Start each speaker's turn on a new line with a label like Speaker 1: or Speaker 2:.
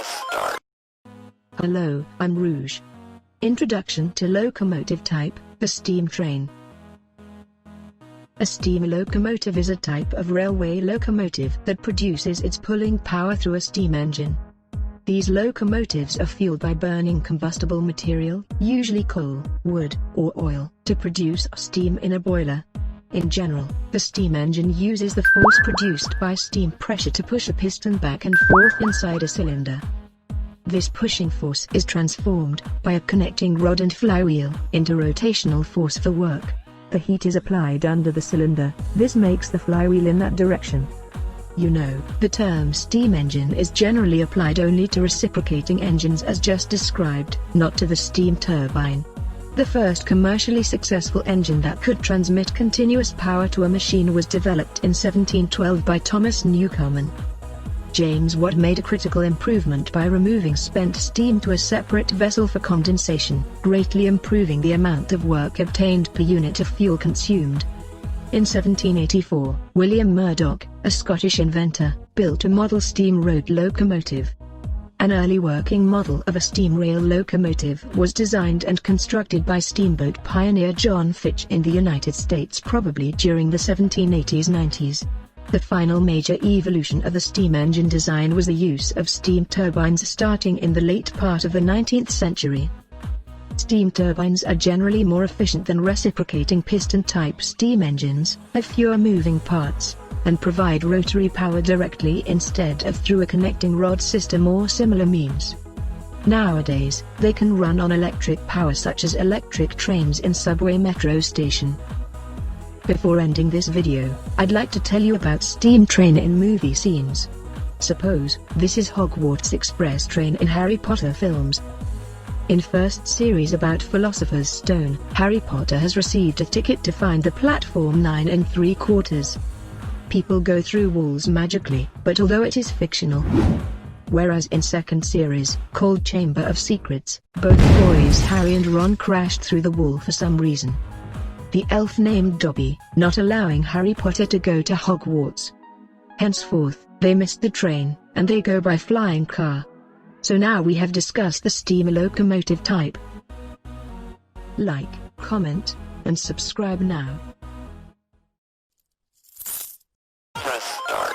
Speaker 1: start.
Speaker 2: Hello, I'm Rouge. Introduction to locomotive type, the steam train. A steam locomotive is a type of railway locomotive that produces its pulling power through a steam engine. These locomotives are fueled by burning combustible material, usually coal, wood, or oil, to produce steam in a boiler. In general, the steam engine uses the force produced by steam pressure to push a piston back and forth inside a cylinder. This pushing force is transformed, by a connecting rod and flywheel, into rotational force for work. The heat is applied under the cylinder. This makes the flywheel in that direction. You know, the term steam engine is generally applied only to reciprocating engines as just described, not to the steam turbine. The first commercially successful engine that could transmit continuous power to a machine was developed in 1712 by Thomas Newcomen. James Watt made a critical improvement by removing spent steam to a separate vessel for condensation, greatly improving the amount of work obtained per unit of fuel consumed. In 1784, William Muiroch, a Scottish inventor, built a model steam road locomotive. An early working model of a steam rail locomotive was designed and constructed by steamboat pioneer John Fitch in the United States probably during the 1780s-90s. The final major evolution of the steam engine design was the use of steam turbines starting in the late part of the 19th century. Steam turbines are generally more efficient than reciprocating piston-type steam engines, have fewer moving parts, and provide rotary power directly instead of through a connecting rod system or similar means. Nowadays, they can run on electric power such as electric trains in subway metro station. Before ending this video, I'd like to tell you about steam train in movie scenes. Suppose, this is Hogwarts Express train in Harry Potter films. In first series about Philosopher's Stone, Harry Potter has received a ticket to find the platform 9 3/4. People go through walls magically, but although it is fictional. Whereas in second series, called Chamber of Secrets, both boys Harry and Ron crashed through the wall for some reason. The elf named Dobby, not allowing Harry Potter to go to Hogwarts. Henceforth, they missed the train, and they go by flying car. So now we have discussed the steam locomotive type. Like, comment, and subscribe now.